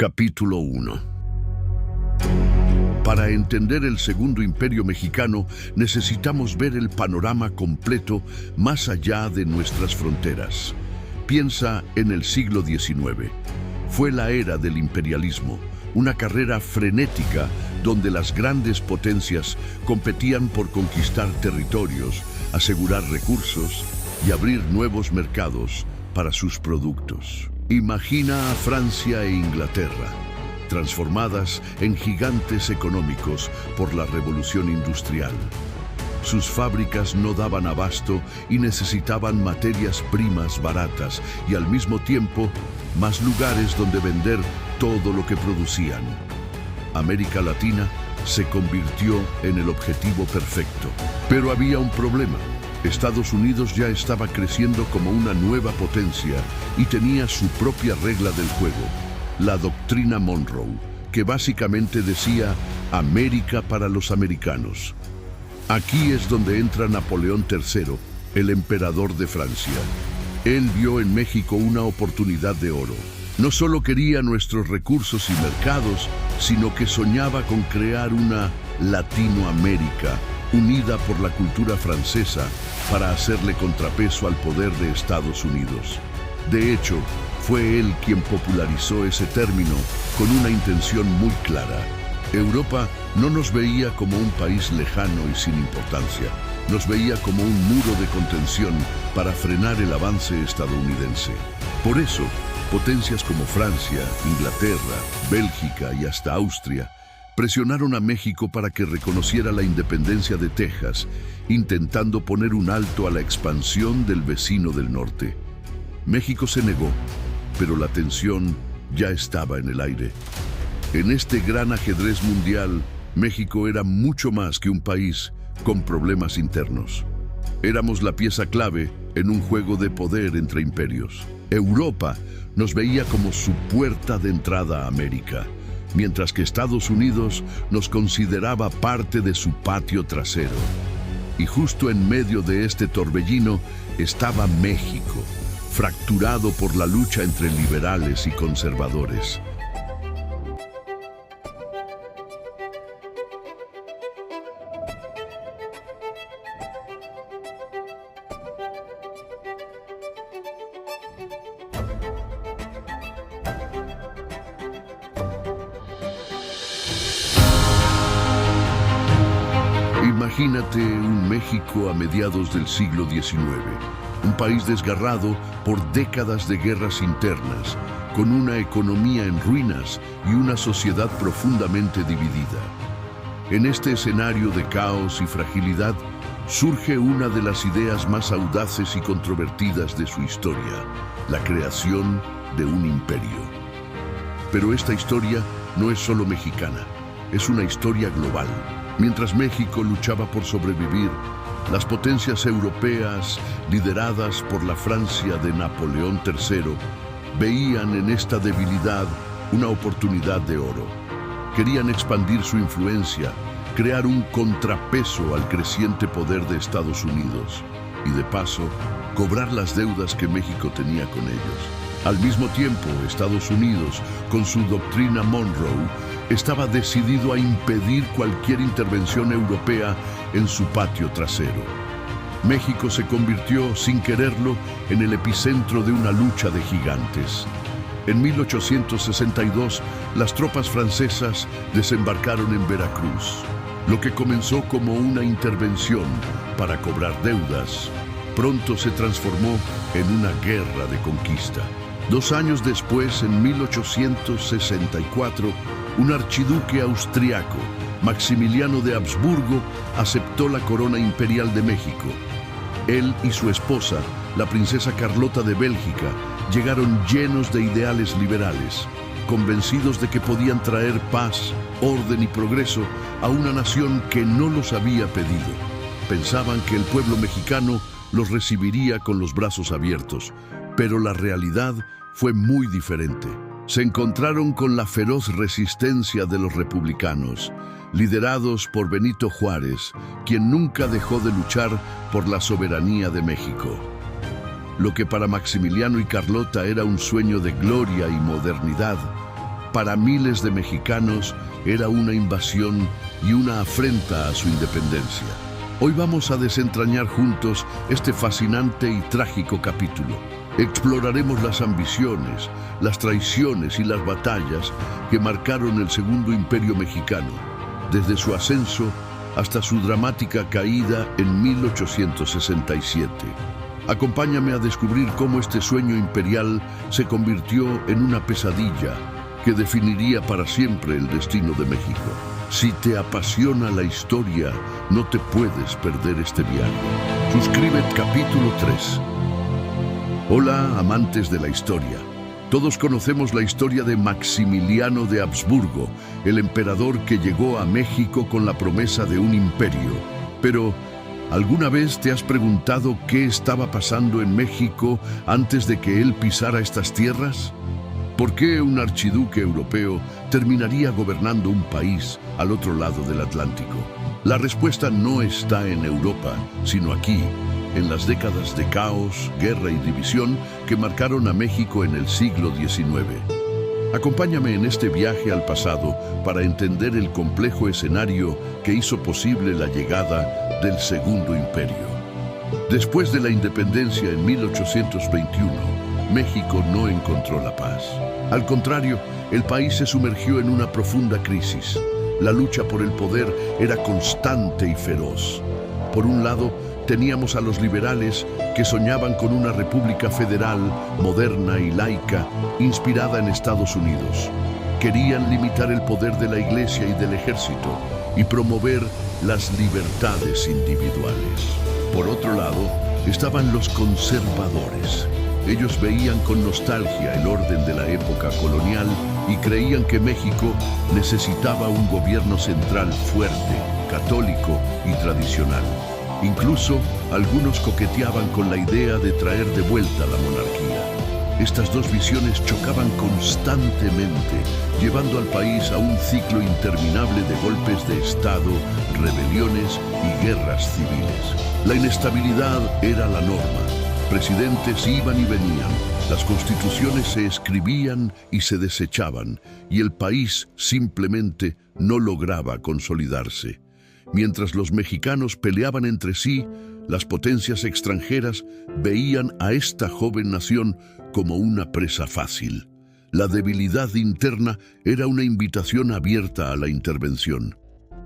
Capítulo 1. Para entender el Segundo Imperio Mexicano, necesitamos ver el panorama completo más allá de nuestras fronteras. Piensa en el siglo XIX. Fue la era del imperialismo, una carrera frenética donde las grandes potencias competían por conquistar territorios, asegurar recursos y abrir nuevos mercados para sus productos. Imagina a Francia e Inglaterra, transformadas en gigantes económicos por la revolución industrial. Sus fábricas no daban abasto y necesitaban materias primas baratas y al mismo tiempo más lugares donde vender todo lo que producían. América Latina se convirtió en el objetivo perfecto. Pero había un problema. Estados Unidos ya estaba creciendo como una nueva potencia y tenía su propia regla del juego, la doctrina Monroe, que básicamente decía América para los americanos. Aquí es donde entra Napoleón III, el emperador de Francia. Él vio en México una oportunidad de oro. No solo quería nuestros recursos y mercados, sino que soñaba con crear una Latinoamérica unida por la cultura francesa para hacerle contrapeso al poder de Estados Unidos. De hecho, fue él quien popularizó ese término con una intención muy clara. Europa no nos veía como un país lejano y sin importancia, nos veía como un muro de contención para frenar el avance estadounidense. Por eso, potencias como Francia, Inglaterra, Bélgica y hasta Austria presionaron a México para que reconociera la independencia de Texas, intentando poner un alto a la expansión del vecino del norte. México se negó, pero la tensión ya estaba en el aire. En este gran ajedrez mundial, México era mucho más que un país con problemas internos. Éramos la pieza clave en un juego de poder entre imperios. Europa nos veía como su puerta de entrada a América, mientras que Estados Unidos nos consideraba parte de su patio trasero. Y justo en medio de este torbellino estaba México, fracturado por la lucha entre liberales y conservadores. Imagínate un México a mediados del siglo XIX, un país desgarrado por décadas de guerras internas, con una economía en ruinas y una sociedad profundamente dividida. En este escenario de caos y fragilidad, surge una de las ideas más audaces y controvertidas de su historia, la creación de un imperio. Pero esta historia no es solo mexicana, es una historia global. Mientras México luchaba por sobrevivir, las potencias europeas, lideradas por la Francia de Napoleón III, veían en esta debilidad una oportunidad de oro. Querían expandir su influencia, crear un contrapeso al creciente poder de Estados Unidos y, de paso, cobrar las deudas que México tenía con ellos. Al mismo tiempo, Estados Unidos, con su doctrina Monroe, estaba decidido a impedir cualquier intervención europea en su patio trasero. México se convirtió, sin quererlo, en el epicentro de una lucha de gigantes. En 1862, las tropas francesas desembarcaron en Veracruz. Lo que comenzó como una intervención para cobrar deudas, pronto se transformó en una guerra de conquista. 2 años después, en 1864, un archiduque austriaco, Maximiliano de Habsburgo, aceptó la corona imperial de México. Él y su esposa, la princesa Carlota de Bélgica, llegaron llenos de ideales liberales, convencidos de que podían traer paz, orden y progreso a una nación que no los había pedido. Pensaban que el pueblo mexicano los recibiría con los brazos abiertos, pero la realidad fue muy diferente. Se encontraron con la feroz resistencia de los republicanos, liderados por Benito Juárez, quien nunca dejó de luchar por la soberanía de México. Lo que para Maximiliano y Carlota era un sueño de gloria y modernidad, para miles de mexicanos era una invasión y una afrenta a su independencia. Hoy vamos a desentrañar juntos este fascinante y trágico capítulo. Exploraremos las ambiciones, las traiciones y las batallas que marcaron el Segundo Imperio Mexicano, desde su ascenso hasta su dramática caída en 1867. Acompáñame a descubrir cómo este sueño imperial se convirtió en una pesadilla que definiría para siempre el destino de México. Si te apasiona la historia, no te puedes perder este viaje. Suscríbete. Capítulo 3. Hola, amantes de la historia. Todos conocemos la historia de Maximiliano de Habsburgo, el emperador que llegó a México con la promesa de un imperio. Pero, ¿alguna vez te has preguntado qué estaba pasando en México antes de que él pisara estas tierras? ¿Por qué un archiduque europeo terminaría gobernando un país al otro lado del Atlántico? La respuesta no está en Europa, sino aquí, en las décadas de caos, guerra y división que marcaron a México en el siglo XIX. Acompáñame en este viaje al pasado para entender el complejo escenario que hizo posible la llegada del Segundo Imperio. Después de la independencia en 1821, México no encontró la paz. Al contrario, el país se sumergió en una profunda crisis. La lucha por el poder era constante y feroz. Por un lado, teníamos a los liberales que soñaban con una república federal, moderna y laica, inspirada en Estados Unidos. Querían limitar el poder de la Iglesia y del ejército y promover las libertades individuales. Por otro lado, estaban los conservadores. Ellos veían con nostalgia el orden de la época colonial y creían que México necesitaba un gobierno central fuerte, católico y tradicional. Incluso, algunos coqueteaban con la idea de traer de vuelta la monarquía. Estas dos visiones chocaban constantemente, llevando al país a un ciclo interminable de golpes de Estado, rebeliones y guerras civiles. La inestabilidad era la norma. Presidentes iban y venían, las constituciones se escribían y se desechaban, y el país simplemente no lograba consolidarse. Mientras los mexicanos peleaban entre sí, las potencias extranjeras veían a esta joven nación como una presa fácil. La debilidad interna era una invitación abierta a la intervención.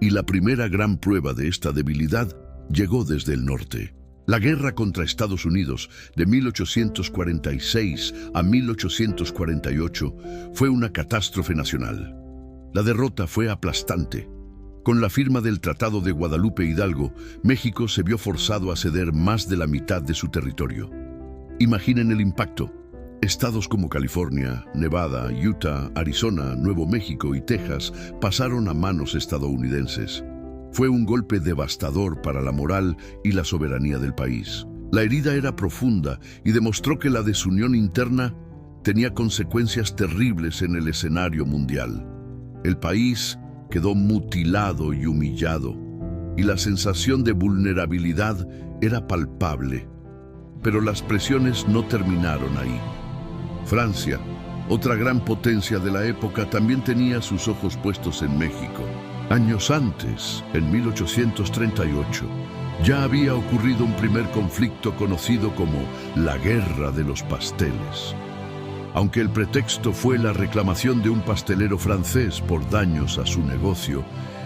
Y la primera gran prueba de esta debilidad llegó desde el norte. La guerra contra Estados Unidos de 1846 a 1848 fue una catástrofe nacional. La derrota fue aplastante. Con la firma del Tratado de Guadalupe Hidalgo, México se vio forzado a ceder más de la mitad de su territorio. Imaginen el impacto. Estados como California, Nevada, Utah, Arizona, Nuevo México y Texas pasaron a manos estadounidenses. Fue un golpe devastador para la moral y la soberanía del país. La herida era profunda y demostró que la desunión interna tenía consecuencias terribles en el escenario mundial. El país quedó mutilado y humillado, y la sensación de vulnerabilidad era palpable. Pero las presiones no terminaron ahí. Francia, otra gran potencia de la época, también tenía sus ojos puestos en México. Años antes, en 1838, ya había ocurrido un primer conflicto conocido como la Guerra de los Pasteles. Aunque el pretexto fue la reclamación de un pastelero francés por daños a su negocio,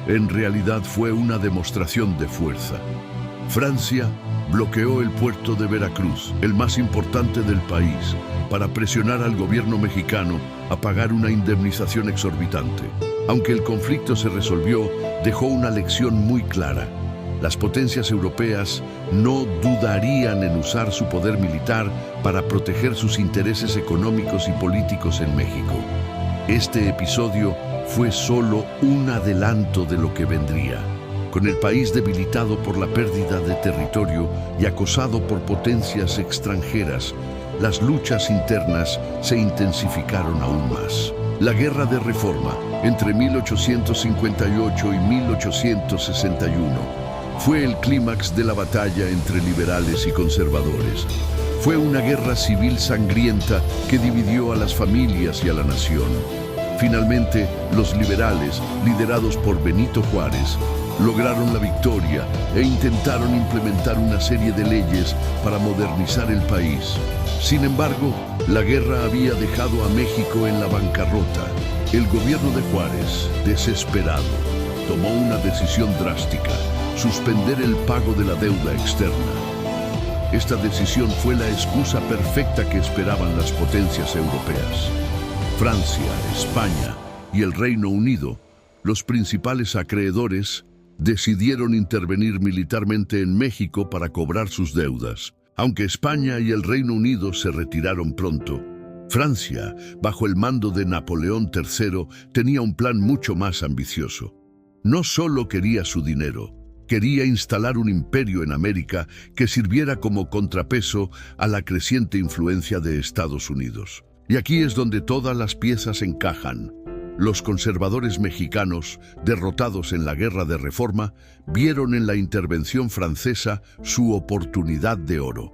en realidad fue una demostración de fuerza. Francia bloqueó el puerto de Veracruz, el más importante del país, para presionar al gobierno mexicano a pagar una indemnización exorbitante. Aunque el conflicto se resolvió, dejó una lección muy clara. Las potencias europeas no dudarían en usar su poder militar para proteger sus intereses económicos y políticos en México. Este episodio fue solo un adelanto de lo que vendría. Con el país debilitado por la pérdida de territorio y acosado por potencias extranjeras, las luchas internas se intensificaron aún más. La Guerra de Reforma, entre 1858 y 1861, fue el clímax de la batalla entre liberales y conservadores. Fue una guerra civil sangrienta que dividió a las familias y a la nación. Finalmente, los liberales, liderados por Benito Juárez, lograron la victoria e intentaron implementar una serie de leyes para modernizar el país. Sin embargo, la guerra había dejado a México en la bancarrota. El gobierno de Juárez, desesperado, tomó una decisión drástica: suspender el pago de la deuda externa. Esta decisión fue la excusa perfecta que esperaban las potencias europeas. Francia, España y el Reino Unido, los principales acreedores, decidieron intervenir militarmente en México para cobrar sus deudas. Aunque España y el Reino Unido se retiraron pronto, Francia, bajo el mando de Napoleón III, tenía un plan mucho más ambicioso. No solo quería su dinero, quería instalar un imperio en América que sirviera como contrapeso a la creciente influencia de Estados Unidos. Y aquí es donde todas las piezas encajan. Los conservadores mexicanos, derrotados en la Guerra de Reforma, vieron en la intervención francesa su oportunidad de oro.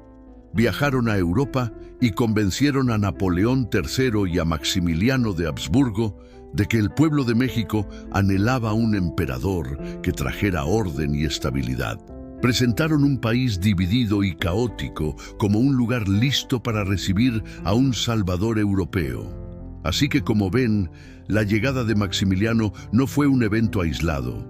Viajaron a Europa y convencieron a Napoleón III y a Maximiliano de Habsburgo de que el pueblo de México anhelaba un emperador que trajera orden y estabilidad. Presentaron un país dividido y caótico como un lugar listo para recibir a un salvador europeo. Así que, como ven, la llegada de Maximiliano no fue un evento aislado.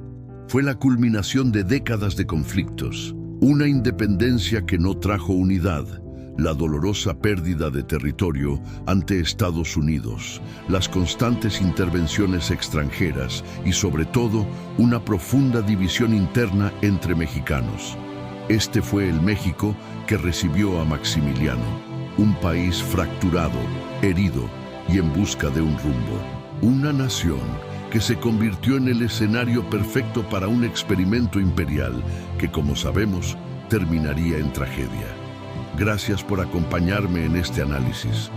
Fue la culminación de décadas de conflictos, una independencia que no trajo unidad, la dolorosa pérdida de territorio ante Estados Unidos, las constantes intervenciones extranjeras y, sobre todo, una profunda división interna entre mexicanos. Este fue el México que recibió a Maximiliano, un país fracturado, herido y en busca de un rumbo. Una nación que se convirtió en el escenario perfecto para un experimento imperial que, como sabemos, terminaría en tragedia. Gracias por acompañarme en este análisis.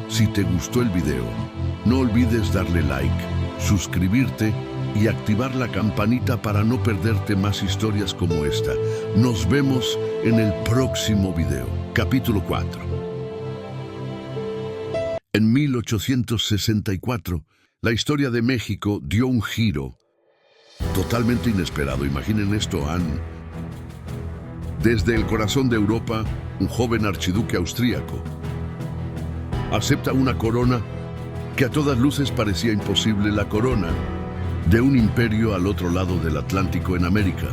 Si te gustó el video, no olvides darle like, suscribirte y activar la campanita para no perderte más historias como esta. Nos vemos en el próximo video. Capítulo 4. En 1864, la historia de México dio un giro totalmente inesperado. Imaginen esto, Anne. Desde el corazón de Europa, un joven archiduque austríaco acepta una corona que a todas luces parecía imposible, la corona de un imperio al otro lado del Atlántico en América.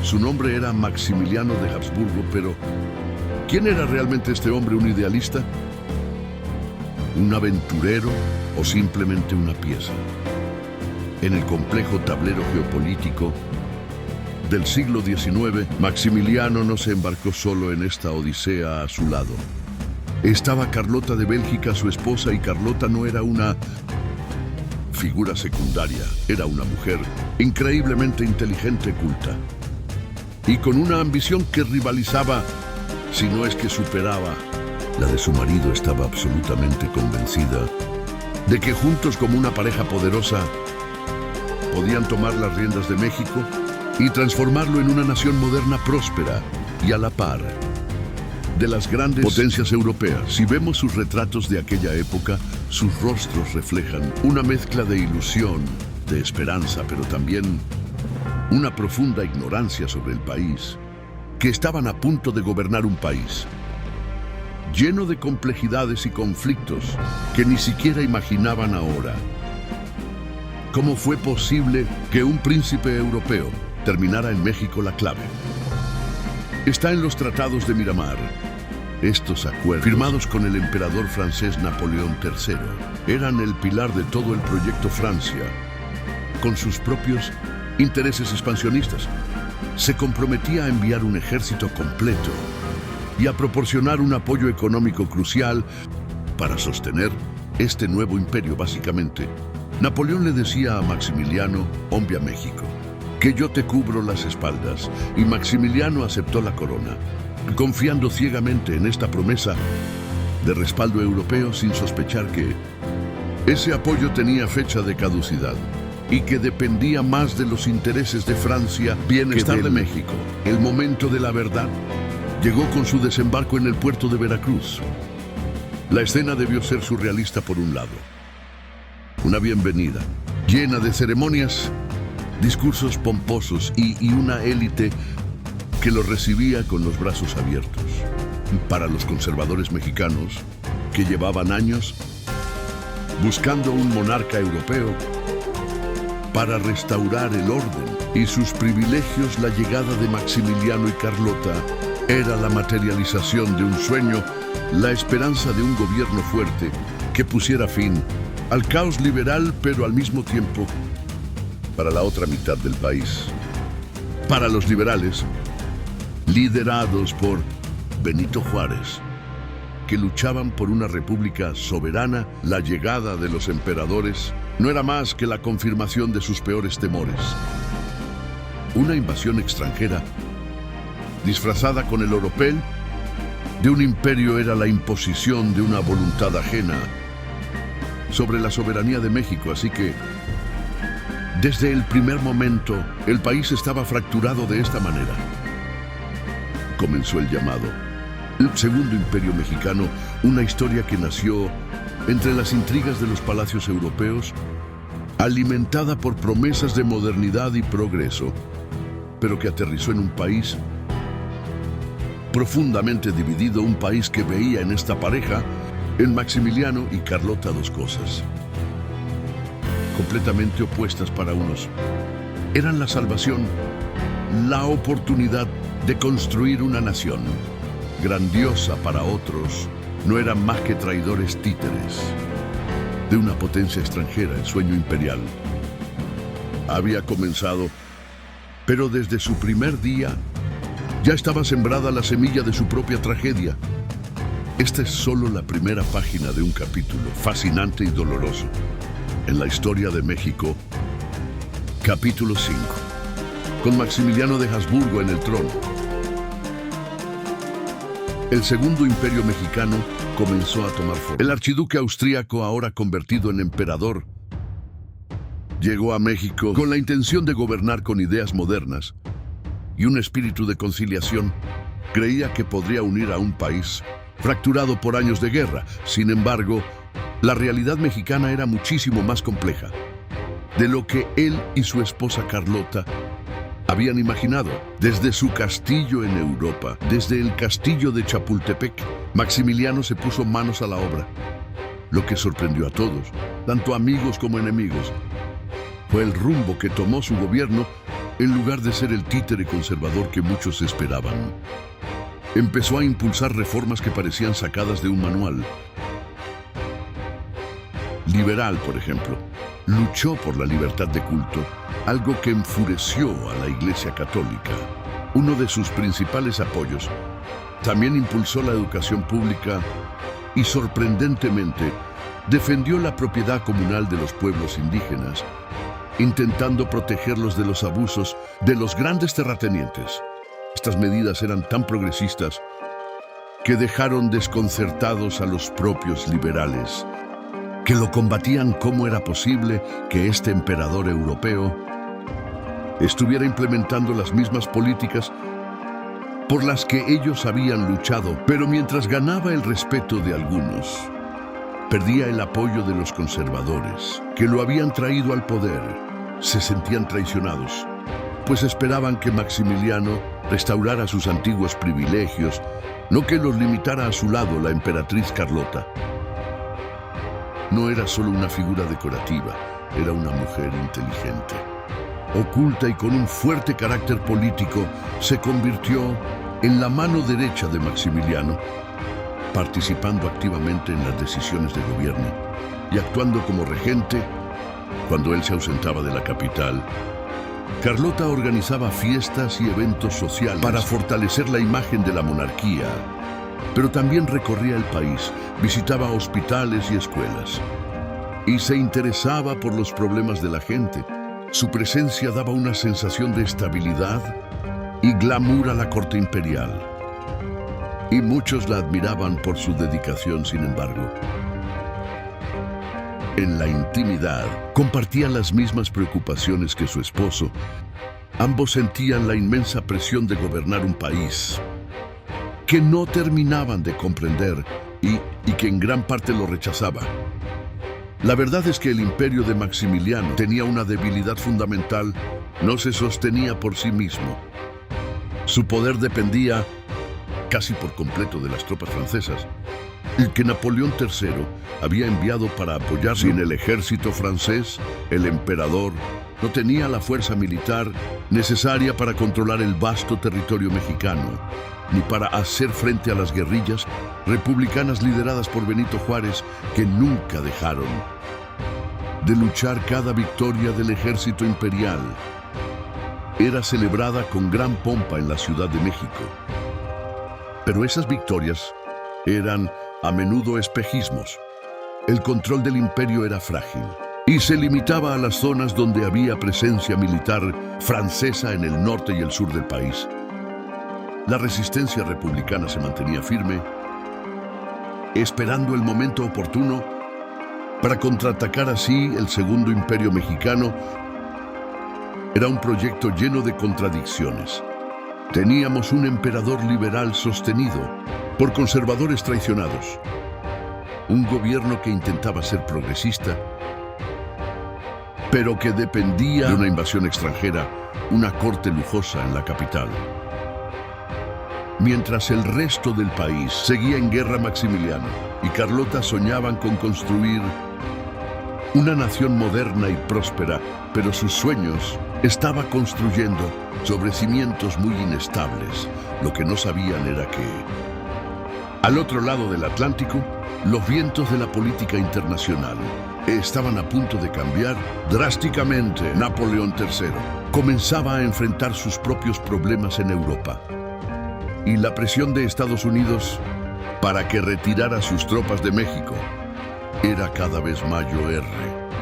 Su nombre era Maximiliano de Habsburgo, pero ¿quién era realmente este hombre? ¿Un idealista? ¿Un aventurero o simplemente una pieza en el complejo tablero geopolítico del siglo XIX? Maximiliano no se embarcó solo en esta odisea. A su lado estaba Carlota de Bélgica, su esposa, y Carlota no era una figura secundaria, era una mujer increíblemente inteligente, culta, y con una ambición que rivalizaba, si no es que superaba, la de su marido. Estaba absolutamente convencida de que juntos, como una pareja poderosa, podían tomar las riendas de México y transformarlo en una nación moderna, próspera y a la par de las grandes potencias europeas. Si vemos sus retratos de aquella época, sus rostros reflejan una mezcla de ilusión, de esperanza, pero también una profunda ignorancia sobre el país, que estaban a punto de gobernar un país lleno de complejidades y conflictos que ni siquiera imaginaban ahora. ¿Cómo fue posible que un príncipe europeo terminara en México? La clave está en los tratados de Miramar. Estos acuerdos, firmados con el emperador francés Napoleón III, eran el pilar de todo el proyecto. Francia, con sus propios intereses expansionistas, se comprometía a enviar un ejército completo y a proporcionar un apoyo económico crucial para sostener este nuevo imperio. Básicamente, Napoleón le decía a Maximiliano: "Hombre a México, que yo te cubro las espaldas", y Maximiliano aceptó la corona, confiando ciegamente en esta promesa de respaldo europeo, sin sospechar que ese apoyo tenía fecha de caducidad y que dependía más de los intereses de Francia, bienestar de México. El momento de la verdad llegó con su desembarco en el puerto de Veracruz. La escena debió ser surrealista. Por un lado, una bienvenida, llena de ceremonias, discursos pomposos y una élite que lo recibía con los brazos abiertos. Para los conservadores mexicanos, que llevaban años buscando un monarca europeo para restaurar el orden y sus privilegios, la llegada de Maximiliano y Carlota era la materialización de un sueño, la esperanza de un gobierno fuerte que pusiera fin al caos liberal, pero al mismo tiempo para la otra mitad del país. Para los liberales, liderados por Benito Juárez, que luchaban por una república soberana, la llegada de los emperadores no era más que la confirmación de sus peores temores. Una invasión extranjera, disfrazada con el oropel de un imperio, era la imposición de una voluntad ajena sobre la soberanía de México, así que desde el primer momento el país estaba fracturado de esta manera. Comenzó el llamado el Segundo Imperio Mexicano, una historia que nació entre las intrigas de los palacios europeos, alimentada por promesas de modernidad y progreso, pero que aterrizó en un país profundamente dividido, un país que veía en esta pareja, en Maximiliano y Carlota, dos cosas completamente opuestas. Para unos eran la salvación, la oportunidad de construir una nación. Grandiosa. Para otros no eran más que traidores títeres de una potencia extranjera. El sueño imperial había comenzado, pero desde su primer día ya estaba sembrada la semilla de su propia tragedia. Esta es solo la primera página de un capítulo fascinante y doloroso en la historia de México. Capítulo 5. Con Maximiliano de Habsburgo en el trono, el Segundo Imperio Mexicano comenzó a tomar forma. El archiduque austríaco, ahora convertido en emperador, llegó a México con la intención de gobernar con ideas modernas y un espíritu de conciliación. Creía que podría unir a un país fracturado por años de guerra. Sin embargo, la realidad mexicana era muchísimo más compleja de lo que él y su esposa Carlota habían imaginado. Desde su castillo en Europa, desde el castillo de Chapultepec, Maximiliano se puso manos a la obra. Lo que sorprendió a todos, tanto amigos como enemigos, fue el rumbo que tomó su gobierno. En lugar de ser el títere conservador que muchos esperaban, empezó a impulsar reformas que parecían sacadas de un manual. Liberal, por ejemplo, luchó por la libertad de culto, algo que enfureció a la Iglesia Católica, uno de sus principales apoyos. También impulsó la educación pública y, sorprendentemente, defendió la propiedad comunal de los pueblos indígenas, intentando protegerlos de los abusos de los grandes terratenientes. Estas medidas eran tan progresistas que dejaron desconcertados a los propios liberales, que lo combatían. ¿Cómo era posible que este emperador europeo estuviera implementando las mismas políticas por las que ellos habían luchado? Pero mientras ganaba el respeto de algunos, perdía el apoyo de los conservadores, que lo habían traído al poder. Se sentían traicionados, pues esperaban que Maximiliano restaurara sus antiguos privilegios, no que los limitara a su lado. La emperatriz Carlota no era solo una figura decorativa, era una mujer inteligente, oculta y con un fuerte carácter político. Se convirtió en la mano derecha de Maximiliano, participando activamente en las decisiones de gobierno y actuando como regente cuando él se ausentaba de la capital. Carlota organizaba fiestas y eventos sociales para fortalecer la imagen de la monarquía, pero también recorría el país, visitaba hospitales y escuelas, y se interesaba por los problemas de la gente. Su presencia daba una sensación de estabilidad y glamour a la corte imperial, y muchos la admiraban por su dedicación. Sin embargo, en la intimidad, compartía las mismas preocupaciones que su esposo. Ambos sentían la inmensa presión de gobernar un país que no terminaban de comprender y que en gran parte lo rechazaba. La verdad es que el imperio de Maximiliano tenía una debilidad fundamental: no se sostenía por sí mismo. Su poder dependía casi por completo de las tropas francesas, el que Napoleón III había enviado para apoyar. Sin el ejército francés, el emperador no tenía la fuerza militar necesaria para controlar el vasto territorio mexicano, ni para hacer frente a las guerrillas republicanas lideradas por Benito Juárez, que nunca dejaron de luchar. Cada victoria del ejército imperial era celebrada con gran pompa en la Ciudad de México. Pero esas victorias eran a menudo espejismos. El control del imperio era frágil y se limitaba a las zonas donde había presencia militar francesa en el norte y el sur del país. La resistencia republicana se mantenía firme, esperando el momento oportuno para contraatacar. Así, el Segundo Imperio Mexicano era un proyecto lleno de contradicciones. Teníamos un emperador liberal sostenido por conservadores traicionados, un gobierno que intentaba ser progresista, pero que dependía de una invasión extranjera, una corte lujosa en la capital. Mientras el resto del país seguía en guerra, Maximiliano y Carlota soñaban con construir una nación moderna y próspera, pero sus sueños estaba construyendo sobre cimientos muy inestables. Lo que no sabían era que, al otro lado del Atlántico, los vientos de la política internacional estaban a punto de cambiar drásticamente. Napoleón III comenzaba a enfrentar sus propios problemas en Europa, y la presión de Estados Unidos para que retirara sus tropas de México era cada vez mayor,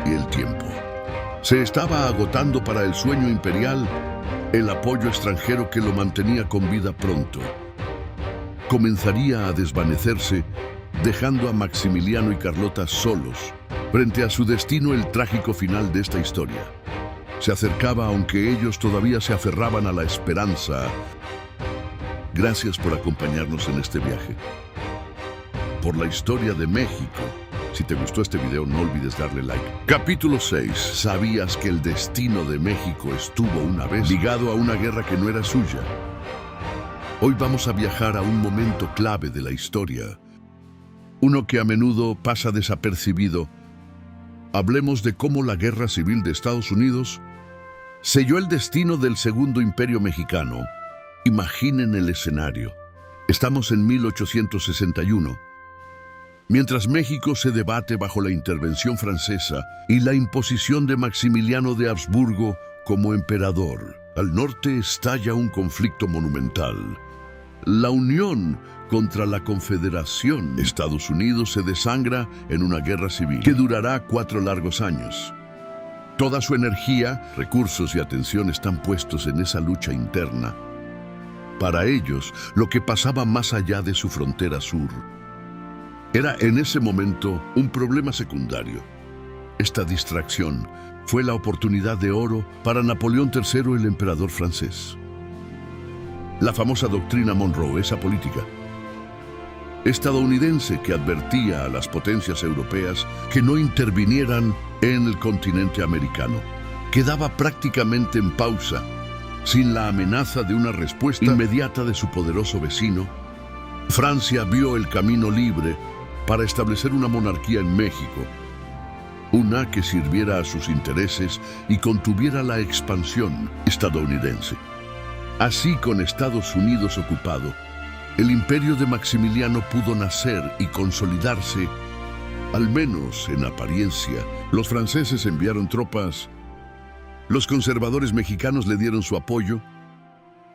y el tiempo se estaba agotando para el sueño imperial. El apoyo extranjero que lo mantenía con vida pronto comenzaría a desvanecerse, dejando a Maximiliano y Carlota solos frente a su destino. El trágico final de esta historia se acercaba, aunque ellos todavía se aferraban a la esperanza. Gracias por acompañarnos en este viaje por la historia de México. Si te gustó este video, no olvides darle like. Capítulo 6. ¿Sabías que el destino de México estuvo una vez ligado a una guerra que no era suya? Hoy vamos a viajar a un momento clave de la historia, uno que a menudo pasa desapercibido. Hablemos de cómo la Guerra Civil de Estados Unidos selló el destino del Segundo Imperio Mexicano. Imaginen el escenario. Estamos en 1861. Mientras México se debate bajo la intervención francesa y la imposición de Maximiliano de Habsburgo como emperador, al norte estalla un conflicto monumental: la Unión contra la Confederación. Estados Unidos se desangra en una guerra civil que durará 4 largos años. Toda su energía, recursos y atención están puestos en esa lucha interna. Para ellos, lo que pasaba más allá de su frontera sur era en ese momento un problema secundario. Esta distracción fue la oportunidad de oro para Napoleón III, el emperador francés. La famosa doctrina Monroe, esa política estadounidense que advertía a las potencias europeas que no intervinieran en el continente americano, quedaba prácticamente en pausa, sin la amenaza de una respuesta inmediata de su poderoso vecino. Francia vio el camino libre para establecer una monarquía en México, una que sirviera a sus intereses y contuviera la expansión estadounidense. Así, con Estados Unidos ocupado, el imperio de Maximiliano pudo nacer y consolidarse, al menos en apariencia. Los franceses enviaron tropas, los conservadores mexicanos le dieron su apoyo,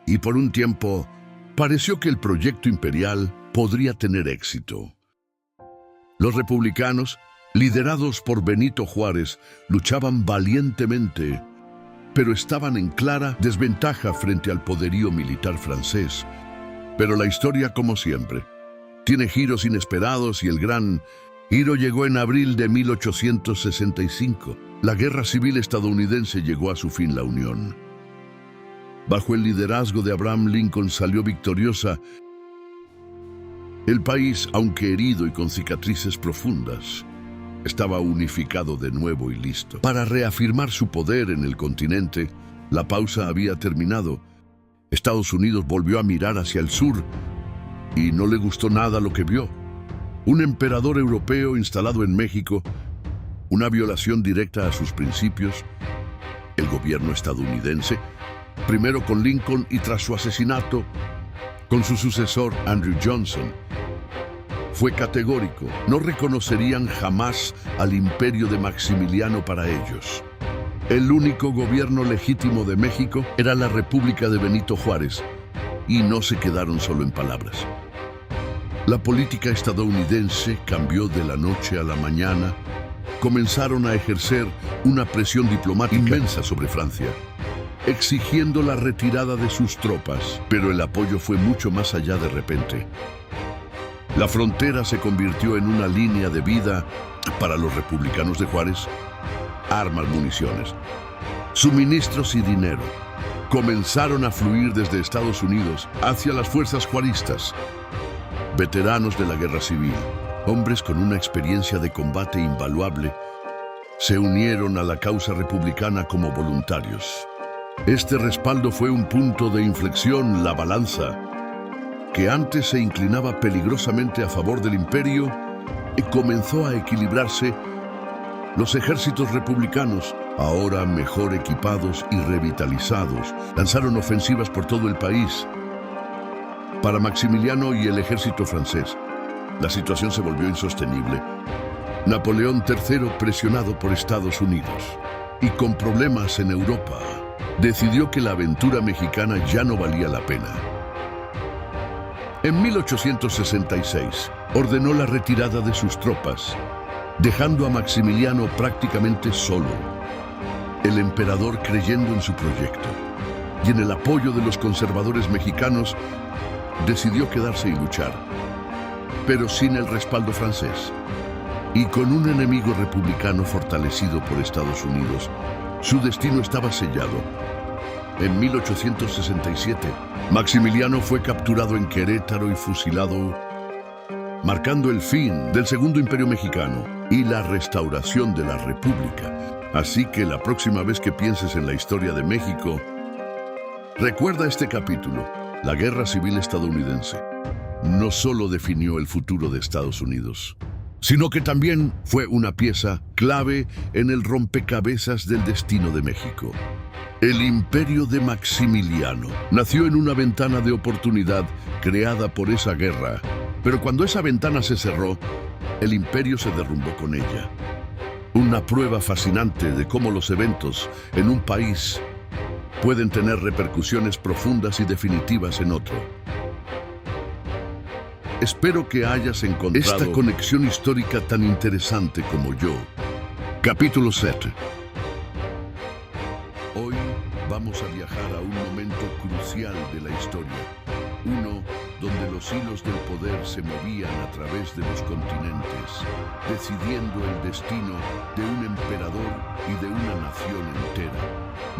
y por un tiempo pareció que el proyecto imperial podría tener éxito. Los republicanos, liderados por Benito Juárez, luchaban valientemente, pero estaban en clara desventaja frente al poderío militar francés. Pero la historia, como siempre, tiene giros inesperados, y el gran giro llegó en abril de 1865. La Guerra Civil estadounidense llegó a su fin. La Unión, bajo el liderazgo de Abraham Lincoln, salió victoriosa. El país, aunque herido y con cicatrices profundas, estaba unificado de nuevo y listo. Para reafirmar su poder en el continente, la pausa había terminado. Estados Unidos volvió a mirar hacia el sur y no le gustó nada lo que vio. Un emperador europeo instalado en México, una violación directa a sus principios. El gobierno estadounidense, primero con Lincoln y tras su asesinato, con su sucesor Andrew Johnson, fue categórico. No reconocerían jamás al imperio de Maximiliano para ellos. El único gobierno legítimo de México era la República de Benito Juárez, y no se quedaron solo en palabras. La política estadounidense cambió de la noche a la mañana. Comenzaron a ejercer una presión diplomática inmensa sobre Francia, exigiendo la retirada de sus tropas, pero el apoyo fue mucho más allá de repente. La frontera se convirtió en una línea de vida para los republicanos de Juárez. Armas, municiones, suministros y dinero comenzaron a fluir desde Estados Unidos hacia las fuerzas juaristas. Veteranos de la guerra civil, hombres con una experiencia de combate invaluable, se unieron a la causa republicana como voluntarios. Este respaldo fue un punto de inflexión. La balanza, que antes se inclinaba peligrosamente a favor del imperio, comenzó a equilibrarse. Los ejércitos republicanos, ahora mejor equipados y revitalizados, lanzaron ofensivas por todo el país. Para Maximiliano y el ejército francés, la situación se volvió insostenible. Napoleón III, presionado por Estados Unidos y con problemas en Europa, decidió que la aventura mexicana ya no valía la pena. En 1866, ordenó la retirada de sus tropas, dejando a Maximiliano prácticamente solo. El emperador, creyendo en su proyecto y en el apoyo de los conservadores mexicanos, decidió quedarse y luchar, pero sin el respaldo francés. Y con un enemigo republicano fortalecido por Estados Unidos, su destino estaba sellado. En 1867, Maximiliano fue capturado en Querétaro y fusilado, marcando el fin del Segundo Imperio Mexicano y la restauración de la República. Así que la próxima vez que pienses en la historia de México, recuerda este capítulo. La Guerra Civil Estadounidense no solo definió el futuro de Estados Unidos, sino que también fue una pieza clave en el rompecabezas del destino de México. El imperio de Maximiliano nació en una ventana de oportunidad creada por esa guerra, pero cuando esa ventana se cerró, el imperio se derrumbó con ella. Una prueba fascinante de cómo los eventos en un país pueden tener repercusiones profundas y definitivas en otro. Espero que hayas encontrado esta conexión histórica tan interesante como yo. Capítulo 7. Hoy vamos a viajar a un momento crucial de la historia. Uno donde los hilos del poder se movían a través de los continentes, decidiendo el destino de un emperador y de una nación entera.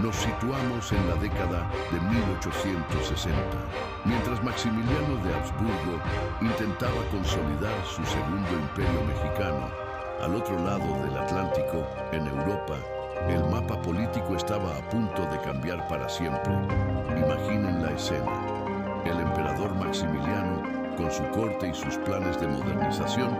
Nos situamos en la década de 1860, mientras Maximiliano de Habsburgo intentaba consolidar su segundo imperio mexicano. Al otro lado del Atlántico, en Europa, el mapa político estaba a punto de cambiar para siempre. Imaginen la escena. El emperador Maximiliano, con su corte y sus planes de modernización,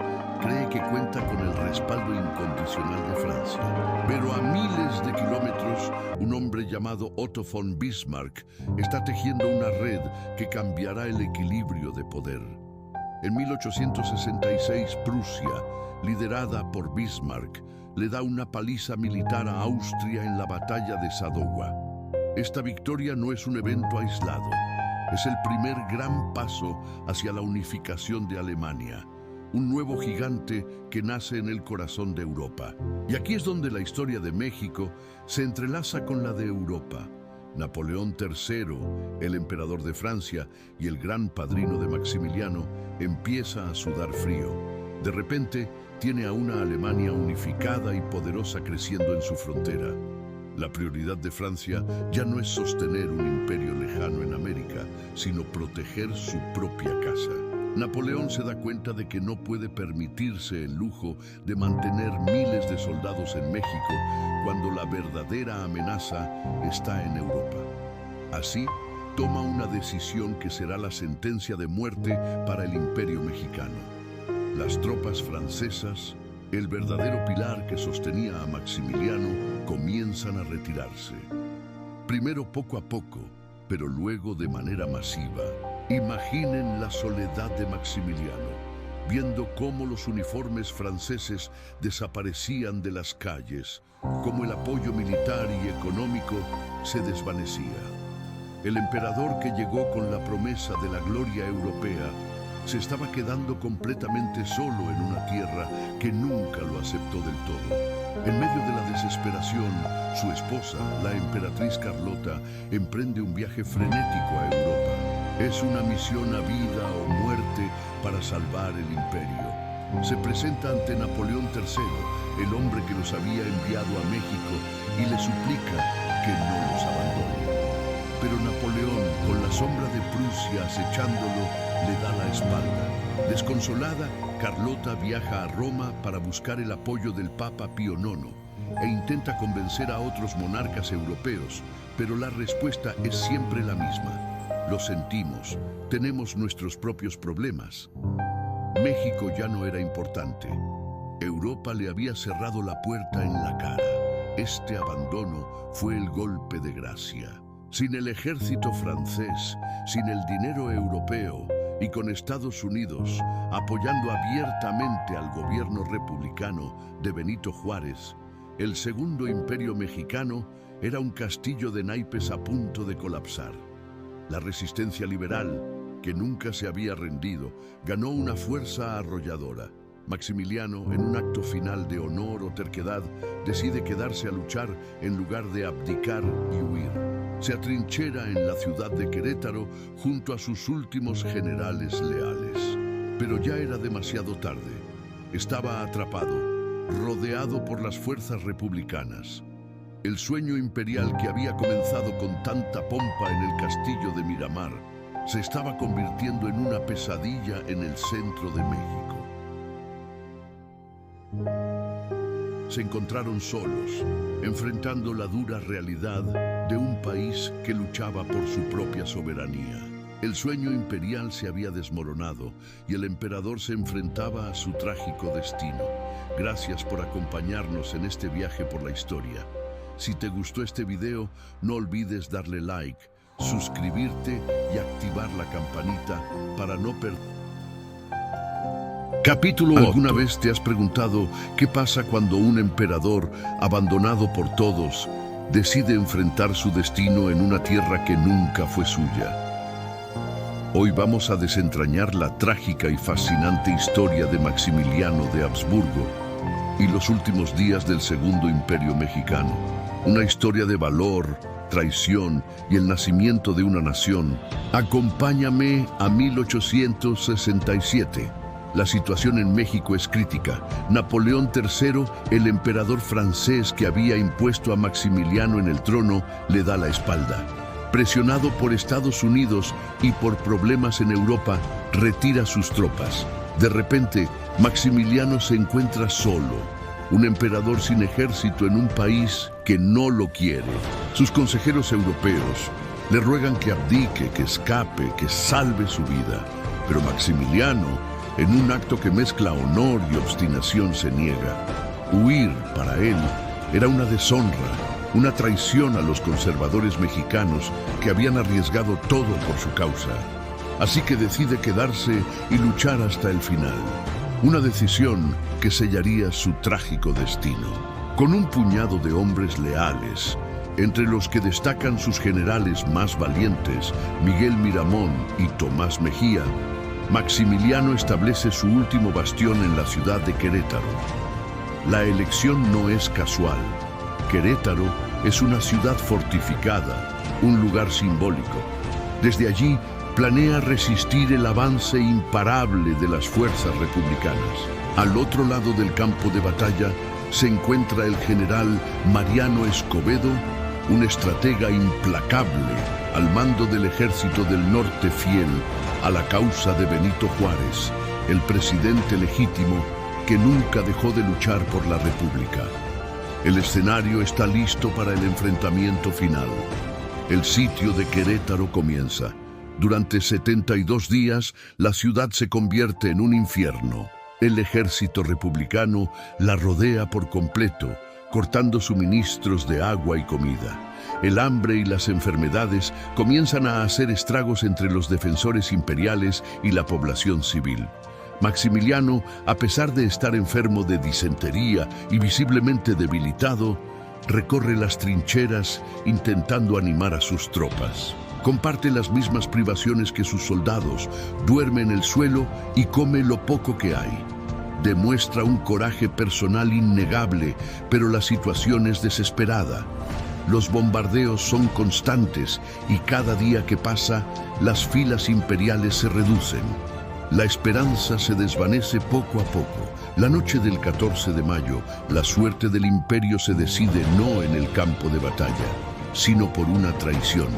cree que cuenta con el respaldo incondicional de Francia. Pero a miles de kilómetros, un hombre llamado Otto von Bismarck está tejiendo una red que cambiará el equilibrio de poder. En 1866, Prusia, liderada por Bismarck, le da una paliza militar a Austria en la batalla de Sadowa. Esta victoria no es un evento aislado. Es el primer gran paso hacia la unificación de Alemania, un nuevo gigante que nace en el corazón de Europa. Y aquí es donde la historia de México se entrelaza con la de Europa. Napoleón III, el emperador de Francia y el gran padrino de Maximiliano, empieza a sudar frío. De repente, tiene a una Alemania unificada y poderosa creciendo en su frontera. La prioridad de Francia ya no es sostener un imperio lejano en América, sino proteger su propia casa. Napoleón se da cuenta de que no puede permitirse el lujo de mantener miles de soldados en México cuando la verdadera amenaza está en Europa. Así, toma una decisión que será la sentencia de muerte para el Imperio mexicano. Las tropas francesas, el verdadero pilar que sostenía a Maximiliano, comienzan a retirarse. Primero poco a poco, pero luego de manera masiva. Imaginen la soledad de Maximiliano, viendo cómo los uniformes franceses desaparecían de las calles, cómo el apoyo militar y económico se desvanecía. El emperador, que llegó con la promesa de la gloria europea, se estaba quedando completamente solo en una tierra que nunca lo aceptó del todo. En medio de la desesperación, su esposa, la emperatriz Carlota, emprende un viaje frenético a Europa. Es una misión a vida o muerte para salvar el imperio. Se presenta ante Napoleón III, el hombre que los había enviado a México, y le suplica que no los abandone. Pero Napoleón, con la sombra de Prusia acechándolo, le da la espalda. Desconsolada, Carlota viaja a Roma para buscar el apoyo del Papa Pío IX e intenta convencer a otros monarcas europeos, pero la respuesta es siempre la misma. Lo sentimos, tenemos nuestros propios problemas. México ya no era importante. Europa le había cerrado la puerta en la cara. Este abandono fue el golpe de gracia. Sin el ejército francés, sin el dinero europeo y con Estados Unidos apoyando abiertamente al gobierno republicano de Benito Juárez, el Segundo Imperio Mexicano era un castillo de naipes a punto de colapsar. La resistencia liberal, que nunca se había rendido, ganó una fuerza arrolladora. Maximiliano, en un acto final de honor o terquedad, decide quedarse a luchar en lugar de abdicar y huir. Se atrinchera en la ciudad de Querétaro junto a sus últimos generales leales. Pero ya era demasiado tarde. Estaba atrapado, rodeado por las fuerzas republicanas. El sueño imperial que había comenzado con tanta pompa en el castillo de Miramar se estaba convirtiendo en una pesadilla en el centro de México. Se encontraron solos, enfrentando la dura realidad de un país que luchaba por su propia soberanía. El sueño imperial se había desmoronado y el emperador se enfrentaba a su trágico destino. Gracias por acompañarnos en este viaje por la historia. Si te gustó este video, no olvides darle like, suscribirte y activar la campanita para no perder. Capítulo 8. ¿Alguna vez te has preguntado qué pasa cuando un emperador, abandonado por todos, decide enfrentar su destino en una tierra que nunca fue suya? Hoy vamos a desentrañar la trágica y fascinante historia de Maximiliano de Habsburgo y los últimos días del Segundo Imperio Mexicano. Una historia de valor, traición y el nacimiento de una nación. Acompáñame a 1867. La situación en México es crítica. Napoleón III, el emperador francés que había impuesto a Maximiliano en el trono, le da la espalda. Presionado por Estados Unidos y por problemas en Europa, retira sus tropas. De repente, Maximiliano se encuentra solo. Un emperador sin ejército en un país que no lo quiere. Sus consejeros europeos le ruegan que abdique, que escape, que salve su vida. Pero Maximiliano, en un acto que mezcla honor y obstinación, se niega. Huir, para él, era una deshonra, una traición a los conservadores mexicanos que habían arriesgado todo por su causa. Así que decide quedarse y luchar hasta el final. Una decisión que sellaría su trágico destino. Con un puñado de hombres leales, entre los que destacan sus generales más valientes, Miguel Miramón y Tomás Mejía, Maximiliano establece su último bastión en la ciudad de Querétaro. La elección no es casual. Querétaro es una ciudad fortificada, un lugar simbólico. Desde allí, planea resistir el avance imparable de las fuerzas republicanas. Al otro lado del campo de batalla se encuentra el general Mariano Escobedo, un estratega implacable al mando del ejército del norte fiel a la causa de Benito Juárez, el presidente legítimo que nunca dejó de luchar por la República. El escenario está listo para el enfrentamiento final. El sitio de Querétaro comienza. Durante 72 días, la ciudad se convierte en un infierno. El ejército republicano la rodea por completo, cortando suministros de agua y comida. El hambre y las enfermedades comienzan a hacer estragos entre los defensores imperiales y la población civil. Maximiliano, a pesar de estar enfermo de disentería y visiblemente debilitado, recorre las trincheras intentando animar a sus tropas. Comparte las mismas privaciones que sus soldados, duerme en el suelo y come lo poco que hay. Demuestra un coraje personal innegable, pero la situación es desesperada. Los bombardeos son constantes y cada día que pasa, las filas imperiales se reducen. La esperanza se desvanece poco a poco. La noche del 14 de mayo, la suerte del imperio se decide no en el campo de batalla, sino por una traición.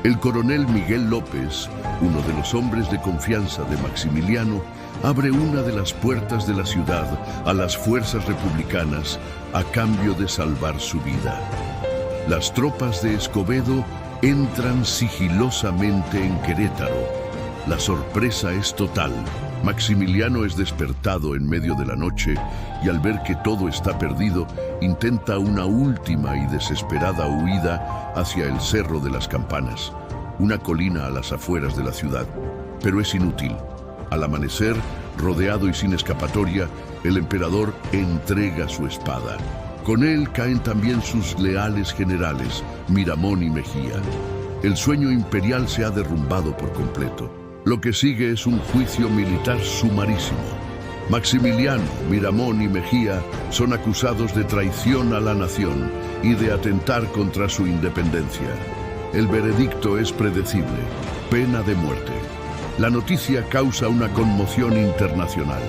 El coronel Miguel López, uno de los hombres de confianza de Maximiliano, abre una de las puertas de la ciudad a las fuerzas republicanas a cambio de salvar su vida. Las tropas de Escobedo entran sigilosamente en Querétaro. La sorpresa es total. Maximiliano es despertado en medio de la noche y al ver que todo está perdido, intenta una última y desesperada huida hacia el Cerro de las Campanas, una colina a las afueras de la ciudad. Pero es inútil. Al amanecer, rodeado y sin escapatoria, el emperador entrega su espada. Con él caen también sus leales generales, Miramón y Mejía. El sueño imperial se ha derrumbado por completo. Lo que sigue es un juicio militar sumarísimo. Maximiliano, Miramón y Mejía son acusados de traición a la nación y de atentar contra su independencia. El veredicto es predecible: pena de muerte. La noticia causa una conmoción internacional.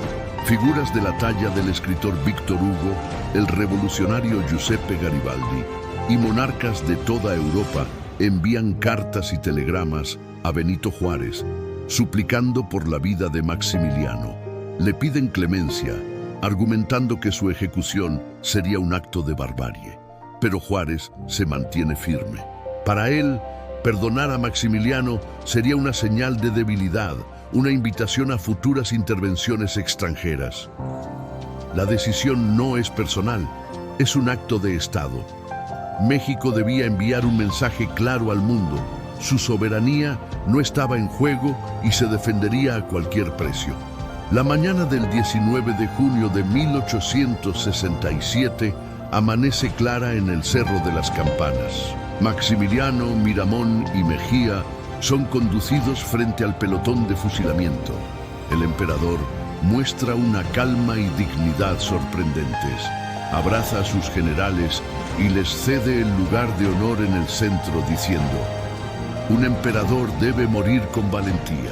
Figuras de la talla del escritor Víctor Hugo, el revolucionario Giuseppe Garibaldi y monarcas de toda Europa envían cartas y telegramas a Benito Juárez, suplicando por la vida de Maximiliano. Le piden clemencia, argumentando que su ejecución sería un acto de barbarie. Pero Juárez se mantiene firme. Para él, perdonar a Maximiliano sería una señal de debilidad, una invitación a futuras intervenciones extranjeras. La decisión no es personal, es un acto de Estado. México debía enviar un mensaje claro al mundo. Su soberanía no estaba en juego y se defendería a cualquier precio. La mañana del 19 de junio de 1867 amanece clara en el Cerro de las Campanas. Maximiliano, Miramón y Mejía son conducidos frente al pelotón de fusilamiento. El emperador muestra una calma y dignidad sorprendentes. Abraza a sus generales y les cede el lugar de honor en el centro diciendo: un emperador debe morir con valentía.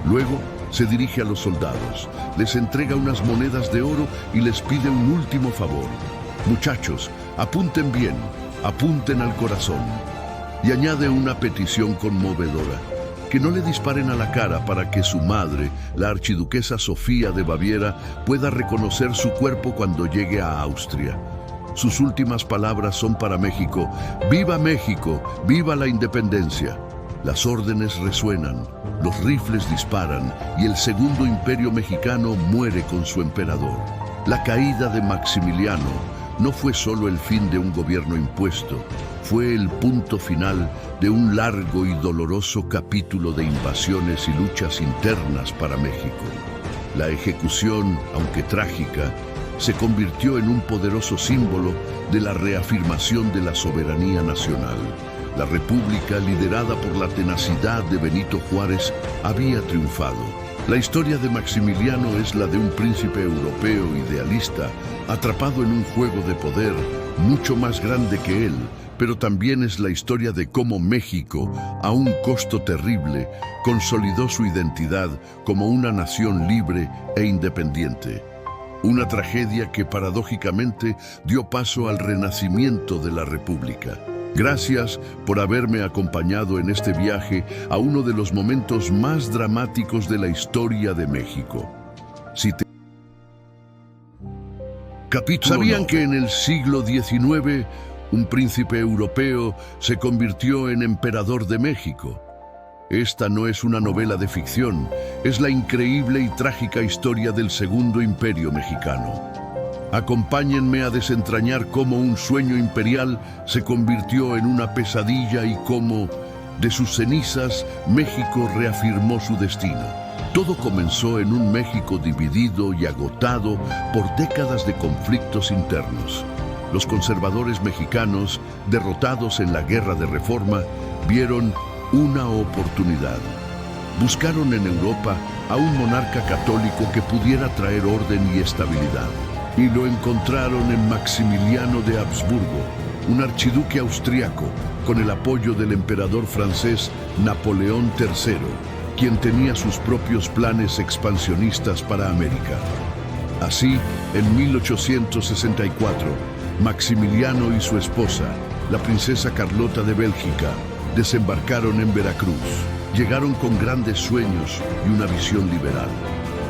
Luego se dirige a los soldados, les entrega unas monedas de oro y les pide un último favor: muchachos, apunten bien, apunten al corazón. Y añade una petición conmovedora: que no le disparen a la cara para que su madre, la archiduquesa Sofía de Baviera, pueda reconocer su cuerpo cuando llegue a Austria. Sus últimas palabras son para México: ¡viva México! ¡Viva la independencia! Las órdenes resuenan, los rifles disparan y el Segundo Imperio Mexicano muere con su emperador. La caída de Maximiliano no fue solo el fin de un gobierno impuesto, fue el punto final de un largo y doloroso capítulo de invasiones y luchas internas para México. La ejecución, aunque trágica, se convirtió en un poderoso símbolo de la reafirmación de la soberanía nacional. La República, liderada por la tenacidad de Benito Juárez, había triunfado. La historia de Maximiliano es la de un príncipe europeo idealista, atrapado en un juego de poder mucho más grande que él, pero también es la historia de cómo México, a un costo terrible, consolidó su identidad como una nación libre e independiente. Una tragedia que paradójicamente dio paso al renacimiento de la República. Gracias por haberme acompañado en este viaje a uno de los momentos más dramáticos de la historia de México. ¿Sabían que en el siglo XIX un príncipe europeo se convirtió en emperador de México? Esta no es una novela de ficción, es la increíble y trágica historia del Segundo Imperio Mexicano. Acompáñenme a desentrañar cómo un sueño imperial se convirtió en una pesadilla y cómo, de sus cenizas, México reafirmó su destino. Todo comenzó en un México dividido y agotado por décadas de conflictos internos. Los conservadores mexicanos, derrotados en la Guerra de Reforma, vieron una oportunidad. Buscaron en Europa a un monarca católico que pudiera traer orden y estabilidad. Y lo encontraron en Maximiliano de Habsburgo, un archiduque austriaco, con el apoyo del emperador francés Napoleón III, quien tenía sus propios planes expansionistas para América. Así, en 1864, Maximiliano y su esposa, la princesa Carlota de Bélgica, desembarcaron en Veracruz. Llegaron con grandes sueños y una visión liberal.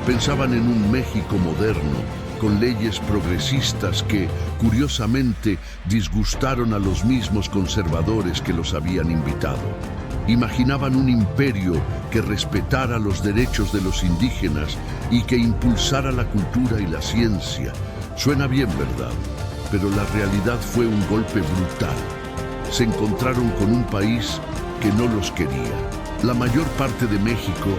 Pensaban en un México moderno, con leyes progresistas que, curiosamente, disgustaron a los mismos conservadores que los habían invitado. Imaginaban un imperio que respetara los derechos de los indígenas y que impulsara la cultura y la ciencia. Suena bien, ¿verdad? Pero la realidad fue un golpe brutal. Se encontraron con un país que no los quería. La mayor parte de México,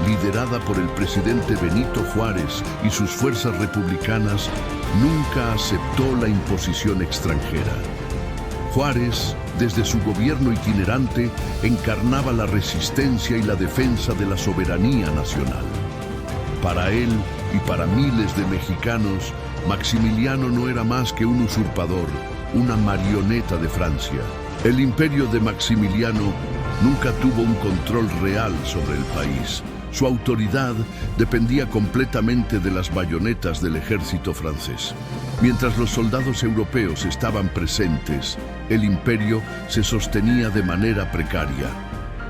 liderada por el presidente Benito Juárez y sus fuerzas republicanas, nunca aceptó la imposición extranjera. Juárez, desde su gobierno itinerante, encarnaba la resistencia y la defensa de la soberanía nacional. Para él y para miles de mexicanos, Maximiliano no era más que un usurpador, una marioneta de Francia. El imperio de Maximiliano nunca tuvo un control real sobre el país. Su autoridad dependía completamente de las bayonetas del ejército francés. Mientras los soldados europeos estaban presentes, el imperio se sostenía de manera precaria.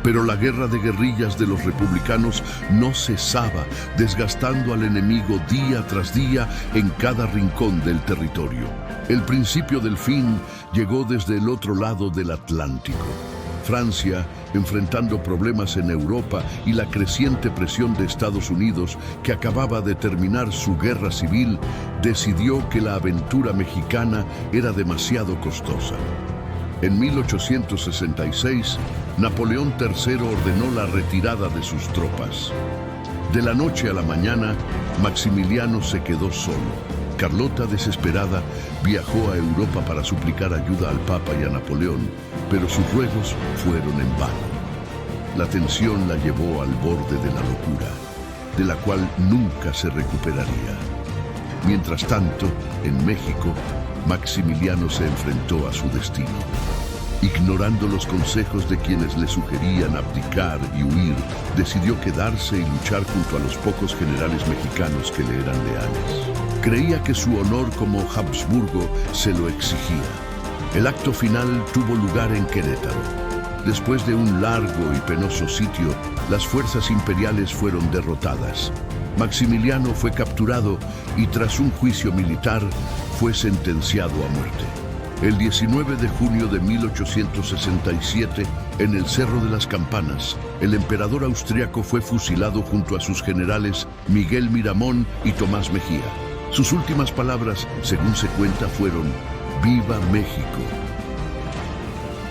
Pero la guerra de guerrillas de los republicanos no cesaba, desgastando al enemigo día tras día en cada rincón del territorio. El principio del fin llegó desde el otro lado del Atlántico. Francia, enfrentando problemas en Europa y la creciente presión de Estados Unidos, que acababa de terminar su guerra civil, decidió que la aventura mexicana era demasiado costosa. En 1866, Napoleón III ordenó la retirada de sus tropas. De la noche a la mañana, Maximiliano se quedó solo. Carlota, desesperada, viajó a Europa para suplicar ayuda al Papa y a Napoleón, pero sus ruegos fueron en vano. La tensión la llevó al borde de la locura, de la cual nunca se recuperaría. Mientras tanto, en México, Maximiliano se enfrentó a su destino. Ignorando los consejos de quienes le sugerían abdicar y huir, decidió quedarse y luchar junto a los pocos generales mexicanos que le eran leales. Creía que su honor como Habsburgo se lo exigía. El acto final tuvo lugar en Querétaro. Después de un largo y penoso sitio, las fuerzas imperiales fueron derrotadas. Maximiliano fue capturado y tras un juicio militar fue sentenciado a muerte. El 19 de junio de 1867, en el Cerro de las Campanas, el emperador austriaco fue fusilado junto a sus generales Miguel Miramón y Tomás Mejía. Sus últimas palabras, según se cuenta, fueron «¡Viva México!».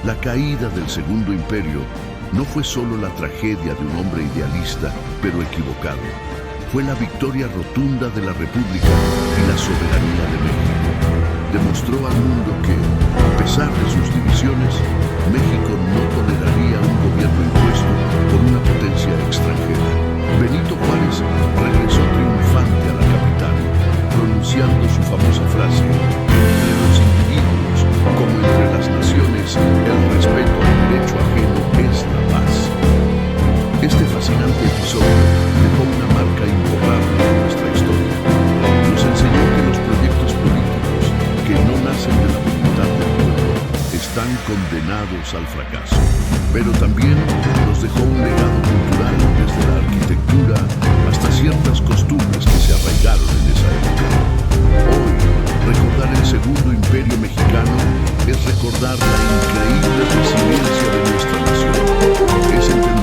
La caída del Segundo Imperio no fue solo la tragedia de un hombre idealista, pero equivocado. Fue la victoria rotunda de la República y la soberanía de México. Demostró al mundo que, a pesar de sus divisiones, México no toleraría un gobierno impuesto por una potencia extranjera. Benito Juárez regresó triunfante a la capital, pronunciando su famosa frase: entre los individuos, como entre las naciones, el respeto al derecho ajeno es la paz. Este fascinante episodio dejó una marca imborrable en nuestra historia. Nos enseñó que los proyectos políticos que no nacen de la voluntad del pueblo están están condenados al fracaso. Pero también nos dejó un legado cultural, desde la arquitectura hasta ciertas costumbres que se arraigaron en esa época. Hoy, recordar el Segundo Imperio Mexicano es recordar la increíble resiliencia de nuestra nación. Es entender